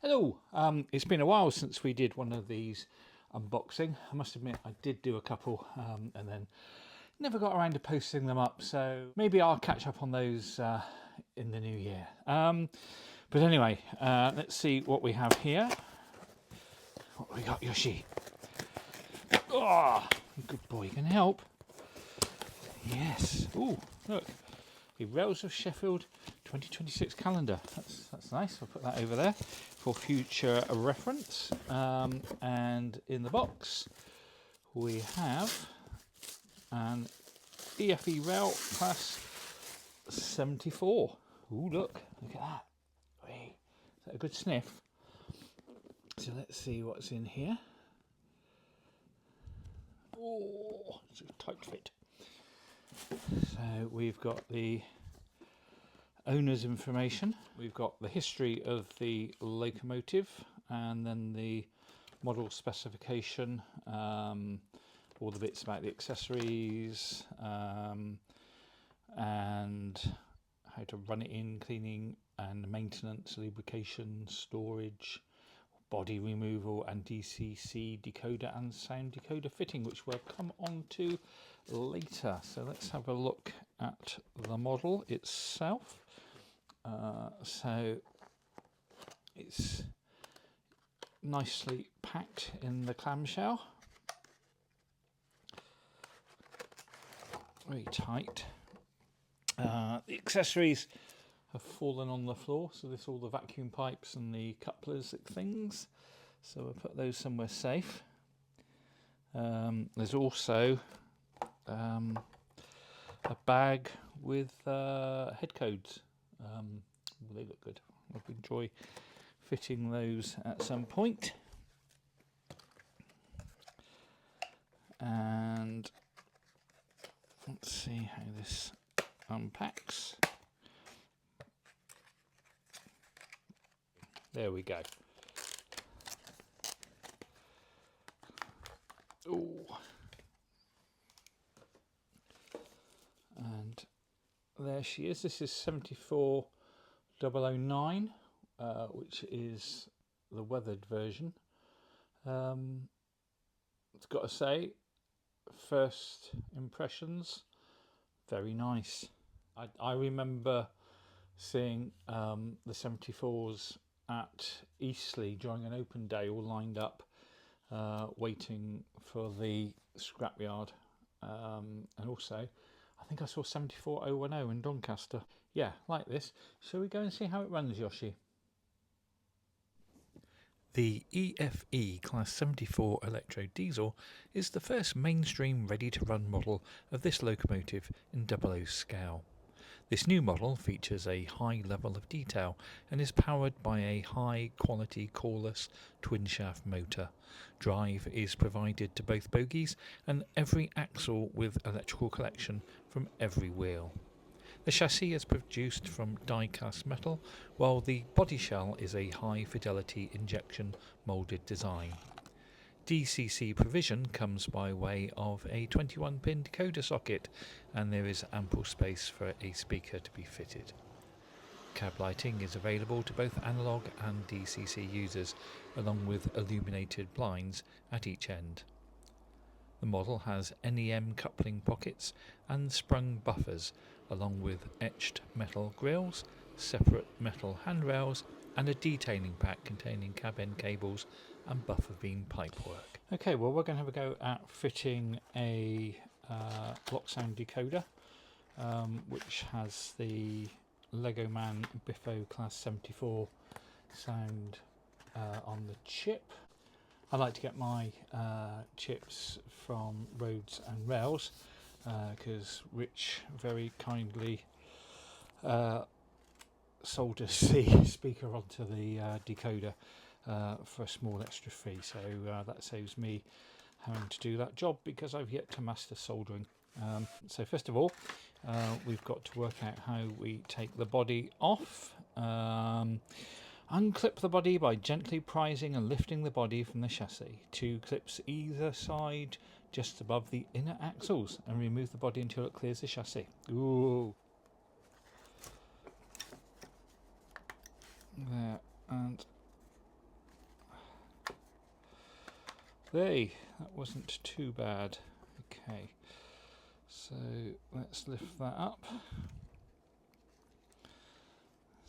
Hello, it's been a while since we did one of these unboxing. I must admit I did do a couple and then never got around to posting them up, so maybe I'll catch up on those in the new year. But anyway, let's see what we have here. What have we got, Yoshi? Oh, good boy, you can help. Yes. Ooh, look. The Rails of Sheffield 2026 calendar. That's nice. I'll put that over there for future reference. And in the box we have an EFE Rail Class 74. Ooh, look at that. Wait, is that a good sniff? So let's see what's in here. Oh, it's a tight fit. So we've got the owner's information, we've got the history of the locomotive, and then the model specification, all the bits about the accessories, and how to run it in, cleaning and maintenance, lubrication, storage, body removal, and DCC decoder and sound decoder fitting, which we'll come on to later. So let's have a look at the model itself. So it's nicely packed in the clamshell, very tight. The accessories have fallen on the floor, so this all the vacuum pipes and the couplers things, so we'll put those somewhere safe. There's also a bag with head codes. They look good. I'll enjoy fitting those at some point. And let's see how this unpacks. There we go. Oh. And there she is. This is 74009, which is the weathered version. It's got to say, first impressions, very nice. I remember seeing the 74s at Eastleigh during an open day, all lined up, waiting for the scrapyard, and also I think I saw 74010 in Doncaster. Yeah, like this. Shall we go and see how it runs, Yoshi? The EFE Class 74 Electro-Diesel is the first mainstream ready-to-run model of this locomotive in 00 scale. This new model features a high level of detail and is powered by a high-quality coreless twin-shaft motor. Drive is provided to both bogies and every axle with electrical collection from every wheel. The chassis is produced from die-cast metal, while the body shell is a high-fidelity injection moulded design. DCC provision comes by way of a 21-pin decoder socket, and there is ample space for a speaker to be fitted. Cab lighting is available to both analog and DCC users, along with illuminated blinds at each end. The model has NEM coupling pockets and sprung buffers, along with etched metal grills, separate metal handrails, and a detailing pack containing cab end cables and buffer beam pipework. Okay, well, we're going to have a go at fitting a block sound decoder, which has the Lego Man Biffo Class 74 sound on the chip. I like to get my chips from Roads and Rails, because Rich very kindly sold us the speaker onto the decoder for a small extra fee, so that saves me having to do that job because I've yet to master soldering. So first of all, we've got to work out how we take the body off. Unclip the body by gently prising and lifting the body from the chassis. 2 clips either side just above the inner axles, and remove the body until it clears the chassis. Ooh. There, and Hey, that wasn't too bad. Okay, so let's lift that up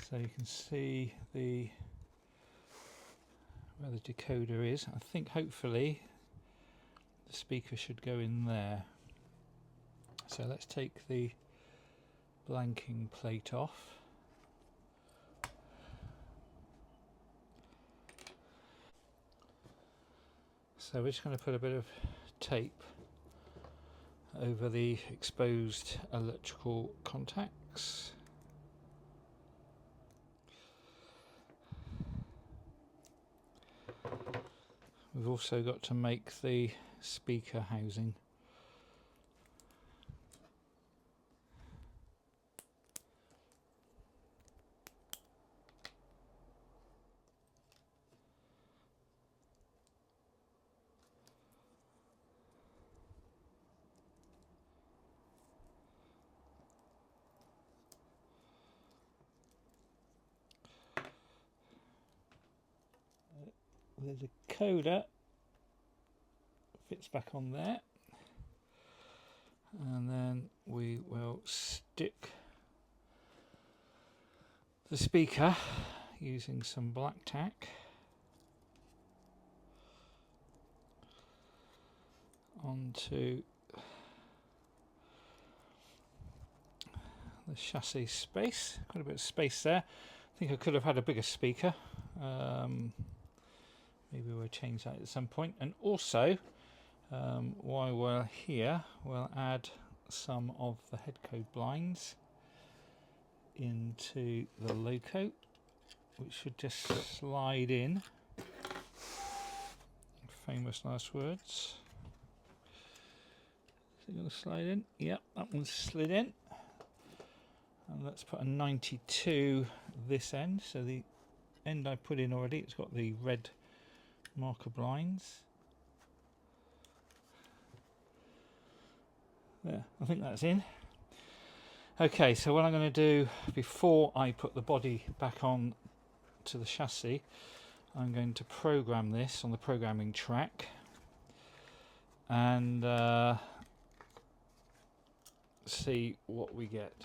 so you can see where the decoder is. I think hopefully the speaker should go in there. So let's take the blanking plate off. So we're just going to put a bit of tape over the exposed electrical contacts. We've also got to make the speaker housing. There's a coda, fits back on there, and then we will stick the speaker using some black tack onto the chassis space. Quite a bit of space there. I think I could have had a bigger speaker. Maybe we'll change that at some point. And also, while we're here, we'll add some of the head code blinds into the loco, which should just slide in. Famous last words. Is it going to slide in? Yep, that one's slid in. And let's put a 92 this end. So the end I put in already, it's got the red marker blinds. There, I think that's in. Okay, so what I'm going to do before I put the body back on to the chassis, I'm going to program this on the programming track and see what we get.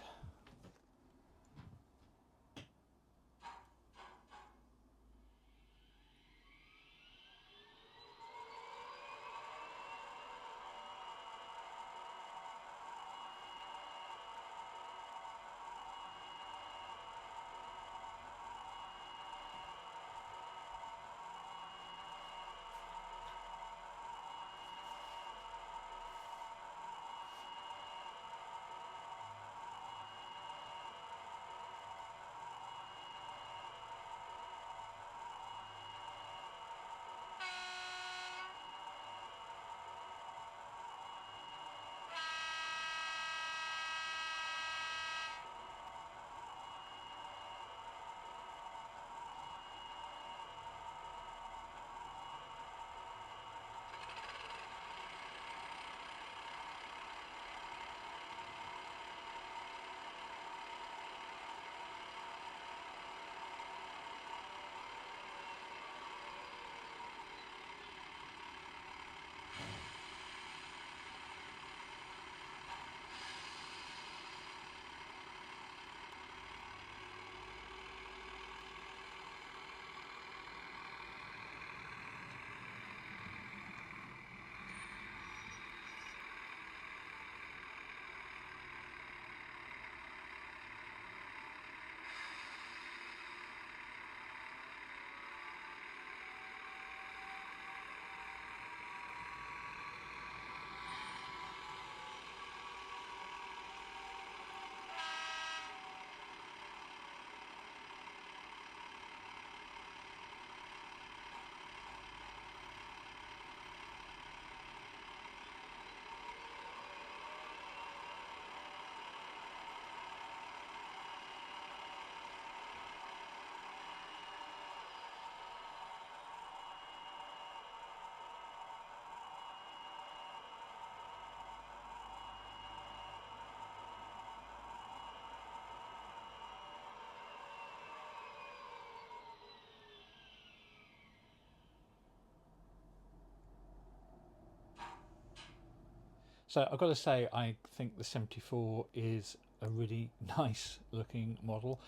So I've got to say, I think the 74 is a really nice looking model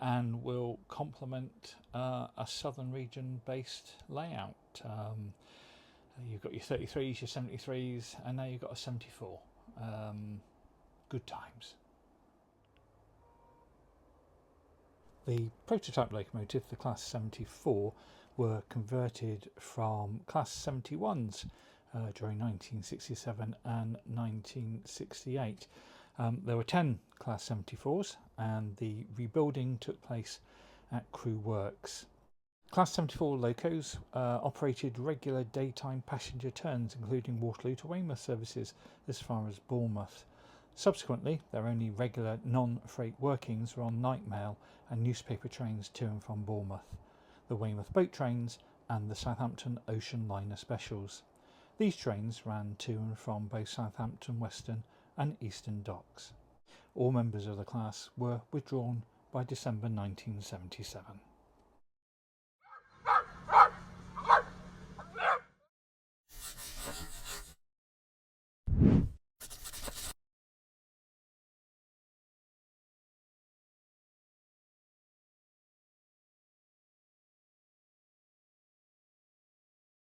and will complement a southern region based layout. You've got your 33s, your 73s, and now you've got a 74. Good times. The prototype locomotive, the Class 74, were converted from Class 71s during 1967 and 1968. There were 10 Class 74s and the rebuilding took place at Crew Works. Class 74 locos operated regular daytime passenger turns including Waterloo to Weymouth services as far as Bournemouth. Subsequently, their only regular non-freight workings were on night mail and newspaper trains to and from Bournemouth, the Weymouth boat trains and the Southampton Ocean Liner specials. These trains ran to and from both Southampton Western and Eastern docks. All members of the class were withdrawn by December 1977.